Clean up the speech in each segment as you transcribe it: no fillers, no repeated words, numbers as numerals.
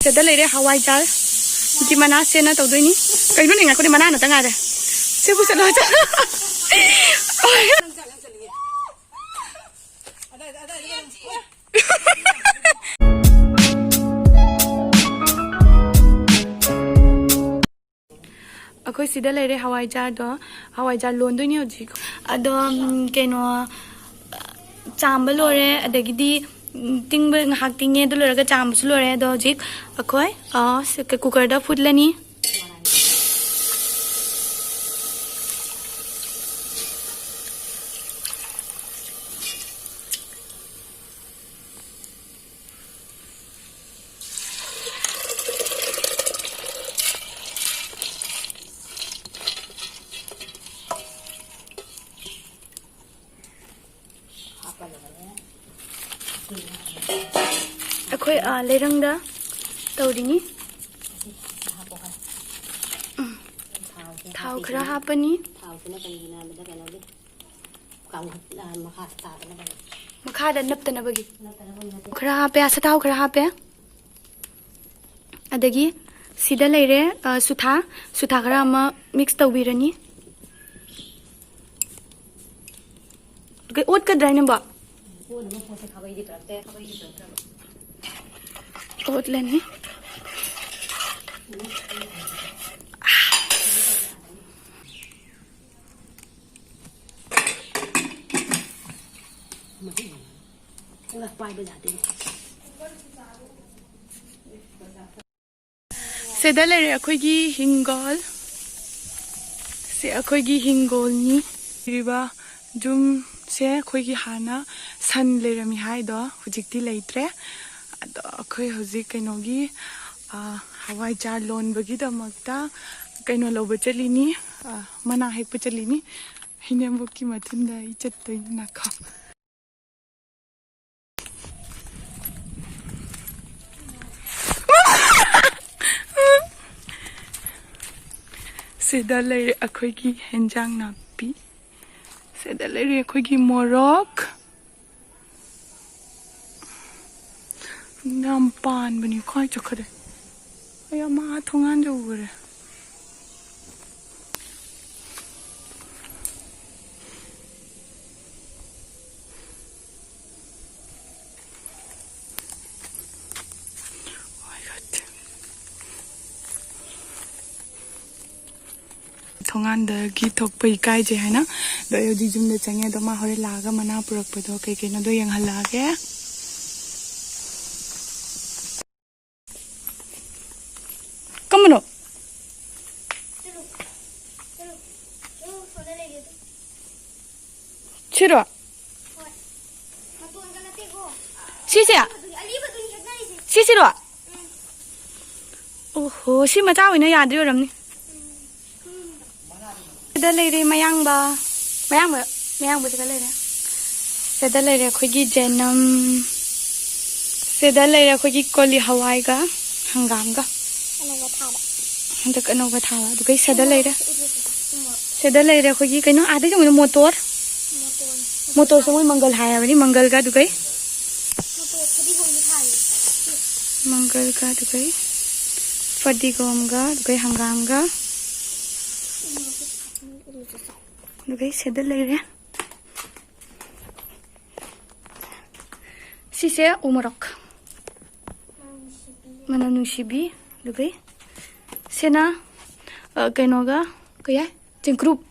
Seda lere HawaiJar. Gimana sena tau doi ni? Kayu ni ngaku di mana na tengah deh. Saya pusat lah aja. Aku sida lere HawaiJar do. HawaiJar loan doi ni oji. Ado keno chamba lore adagi di ting ngahak tingnya dulu raga chamba lore do oji. Aku ke cooker da food lani. Aku Leirangda tahu ini. Tahu kerah apa ni? Makha dan nap tanah bagi. Kerah apa? Asa tahu kerah apa? Adagi sida leire sutha kerah ama mix tahu birani. Okay, oat ka dry namba. Oat lani. Seda lere akoigi hingol. Se akoigi hingol ni. Riba jum se akoigi hana san lere mi hai do hujikti leitre. Ado akoi hujik kainogi HawaiJar loan bagi da magta kaino loba chalini mana hek pa chalini enembokki mathunda ichatoi nakha. Seda lere akoigi henjang napi. Seda lere akoigi morok. Nampan bani koi chokade. Ay ma thongan jo gore. Thongan da gi thok pai kai je hai na do yo di jum de change do ma hore laga mana purak pa do kai kai na do yang hala ge kamono chiro si ro oh si ma cha wina ya de ram ni. Seda lere mayangba seda lere. Seda lere akoigi jenam. Seda lere akoigi koli hawai ga hangam ga. Handak anoba thawa. Dukai seda lere. Seda lere akoigi kaino ade jong motor. Motor semua mangal haya bani mangal ga dukai. Mangal ga dukai. Fadigom ga dukai hangam ga. Okay, seda lere. Sise umarok. Mana nusibi, okay. Sena kainoga kaya cengkrup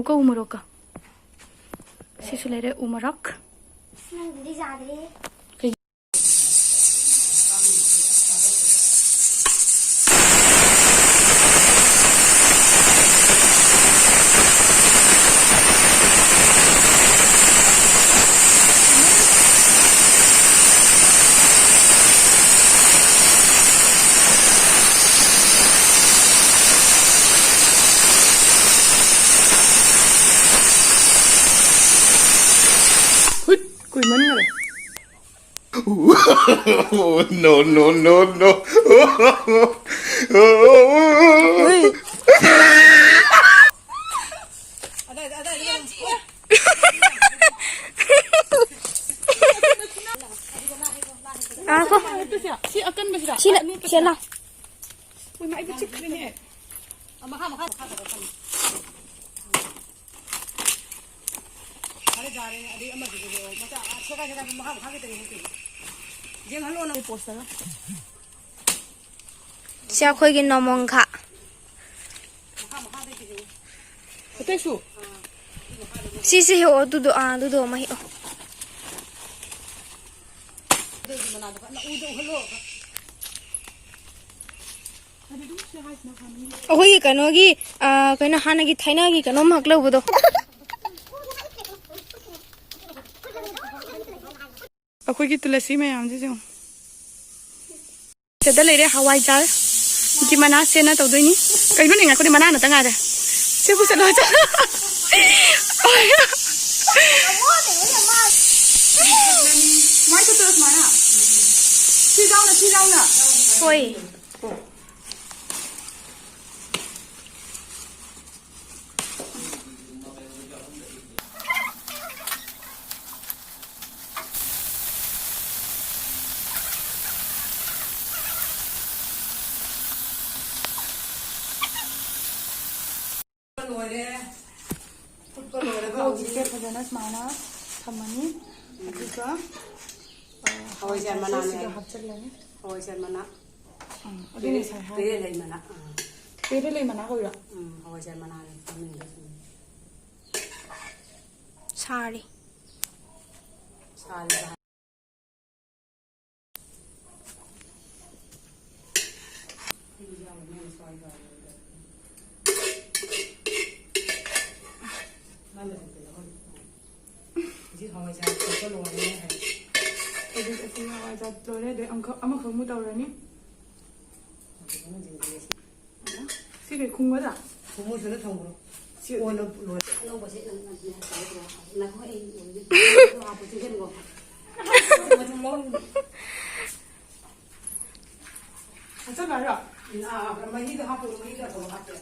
ka umarok. Sisu lere umarok. No. sia si akan ba sila siya lang uy mai bichik ni Maha Hari jare adi amar di ko mata saka maha ke tari hoki je halo na poster siya khoi gi nomong kha maha de ki hote su si ho du do ma hi de mana da na udo halo ꯑꯩꯈꯣꯏꯒꯤ ꯀꯩꯅꯣꯒꯤ ꯀꯩꯅꯣ ꯍꯥꯟꯅꯒꯤ ꯊꯥꯏꯅꯒꯤ ꯀꯩꯅꯣꯝ ꯍꯛ ꯂꯧꯕꯗꯣ ꯑꯩꯈꯣꯏꯒꯤ ꯇꯨꯂꯁꯤ ꯃꯌꯥꯝꯁꯦ ꯌꯦꯡꯉꯣ ꯁꯤꯗ ꯂꯩꯔꯦ ꯍꯋꯥꯏꯖꯥꯔ ꯒꯤ ꯃꯅꯥ ꯁꯦꯟꯅ ꯇꯧꯗꯣꯏꯅꯤ ꯀꯩꯅꯣ ꯅꯦ ꯉꯥꯏꯈꯣꯅꯦ ꯃꯅꯥ ꯅꯠꯇ ꯉꯥꯏꯔꯦ ꯁꯤꯕꯨ ꯆꯠꯂꯣ ꯃꯥꯏ ꯇꯨꯂꯁ ꯁꯨꯃꯥꯏꯅ ꯁꯤ ꯌꯥꯎꯅ ꯍꯣꯏ ꯍꯧꯖꯤꯛꯁꯦ ꯐꯖꯅ ꯁꯨꯃꯥꯏꯅ ꯊꯝꯃꯅꯤ ꯑꯗꯨꯒ hawaijar mana ꯁꯤꯒ ꯍꯥꯞꯆꯤꯜꯂꯅꯤ hawaijar mana ꯑꯗꯨ ꯉꯁꯥꯏ ꯍꯥꯏ pere lai mana ꯄꯦꯔꯦ ꯂꯩ ꯃꯅꯥ ꯀꯧꯏꯔꯣ hawaijar mana ne tamin da ꯁꯥꯔꯤ sale hawaijar ko lo ne hai ꯑꯗꯨꯗꯤ ꯑꯩꯈꯣꯏ ꯍꯋꯥꯏꯖꯥꯔ ꯂꯣꯏꯔꯦ ꯑꯗꯩ ꯑꯃꯈꯛ ꯑꯃꯨꯛ ꯇꯧꯔꯅꯤ ꯁꯤ ꯀꯩ ꯈꯨꯡꯒꯗ꯭ꯔꯥ Kumusuna thongro. Si ono lo. Lo ba se na ko ai. Ha pu ti gen go. Ma tu mo. ꯍꯥꯞꯆꯜ ꯍꯥꯏꯔꯣ Na ma hi da ha pu ma hi da ko ha pu.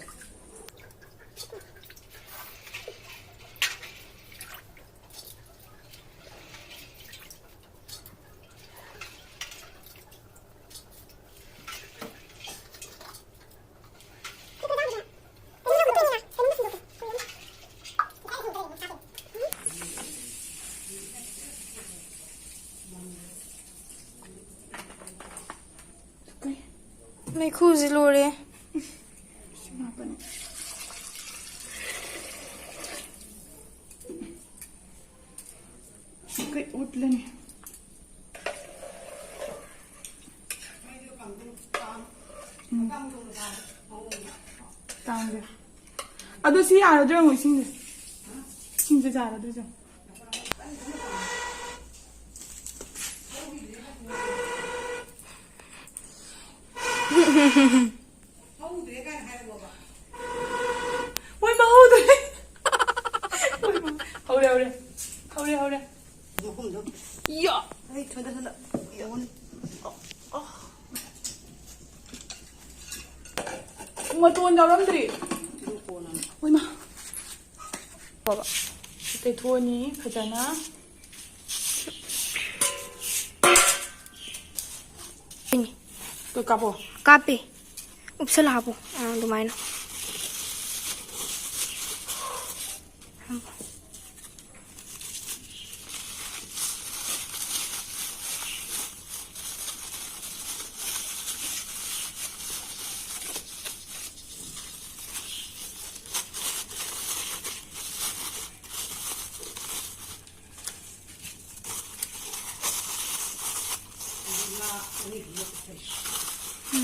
ꯃꯩꯈꯨꯁꯤ ꯂꯣꯏꯔꯦ ꯀꯩ ꯎꯠꯂꯅꯤ ꯇꯥꯡꯁꯦ ꯑꯗꯣ ꯁꯤ ꯌꯥꯔꯗ꯭ꯔꯣ ꯌꯦꯡꯉꯣ ꯏꯁꯤꯡꯁꯦ ꯌꯥꯔꯗ꯭ꯔꯣ ôi mà hôi rồi hôi đây dạ Ai thôi đó. mà tuôn đâu lắm gì ôi mà 봐봐 이때 두원이 가잖아 또 까보 ꯀꯥꯞꯄꯤ ꯎꯞꯁꯜ ꯍꯥꯞꯄꯣ ꯑꯗꯨꯃꯥꯏꯅ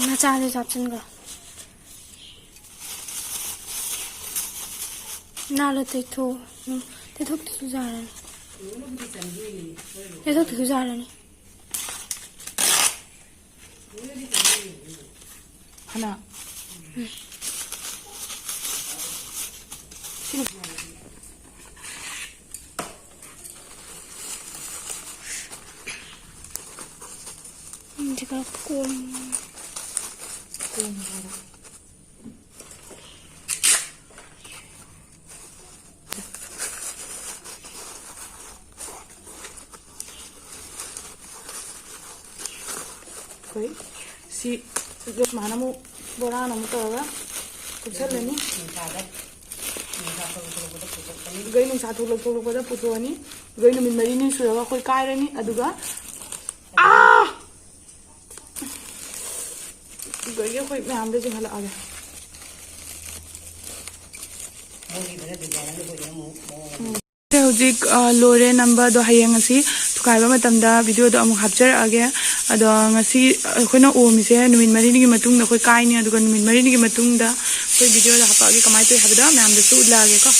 ꯃꯆꯥꯁꯦ ꯆꯥꯞꯁꯤꯟꯈ꯭ꯔꯣ ꯅꯥꯜꯂ ꯇꯩꯊꯣꯛꯇꯁꯨ ꯌꯥꯔꯅꯤ ꯇꯩꯊꯣꯛꯇꯁꯨ ꯌꯥꯔꯅꯤ 하나 제가 꼼 ꯁꯤ ꯁꯨꯃꯥꯏꯅ ꯑꯃꯨꯛ ꯕꯣꯔꯥꯅ ꯑꯃꯨꯛ ꯇꯧꯔꯒ ꯀꯨꯞꯁꯜꯂꯅꯤ ꯒꯩ ꯅꯨꯡꯁꯥ ꯊꯣꯛꯂꯛꯄꯗ ꯄꯨꯊꯣꯛꯑꯅꯤ ꯒꯩ ꯅꯨꯃꯤꯠ 4ꯅꯤ ꯁꯨꯔꯒ ꯑꯩꯈꯣꯏ ꯀꯥꯏꯔꯅꯤ ꯑꯗꯨꯒ ꯒꯩꯒꯤ ꯑꯩꯈꯣꯏ ꯃꯌꯥꯝꯗ ꯆꯤꯡꯍꯜꯂꯛꯑꯒꯦ ꯍꯧꯖꯤꯛ ꯂꯣꯏꯔꯦ ꯅꯝꯕ ꯑꯗꯣ ꯍꯌꯦꯡ ꯉꯁꯤ ꯊꯨꯒꯥꯏꯕ ꯃꯇꯝꯗ ꯚꯤꯗꯤꯑꯣꯗꯣ ꯑꯃꯨꯛ ꯍꯥꯞꯆꯔꯛꯑꯒꯦ ꯑꯗꯣ ꯉꯁꯤ ꯑꯩꯈꯣꯏꯅ ꯑꯣꯝꯃꯤꯁꯦ ꯅꯨꯃꯤꯠ 4ꯅꯤꯒꯤ ꯃꯇꯨꯡꯗ ꯑꯩꯈꯣꯏ ꯀꯥꯏꯅꯤ ꯑꯗꯨꯒ ꯅꯨꯃꯤꯠ 4ꯅꯤꯒꯤ ꯃꯇꯨꯡꯗ ꯑꯩꯈꯣꯏ ꯚꯤꯗꯤꯑꯣꯗ ꯍꯥꯞꯄꯛꯑꯒꯦ ꯀꯃꯥꯏꯅ ꯇꯧꯏ ꯍꯥꯏꯕꯗꯣ ꯃꯌꯥꯝꯗꯁꯨ ꯎꯠꯂꯛꯑꯒꯦꯀꯣ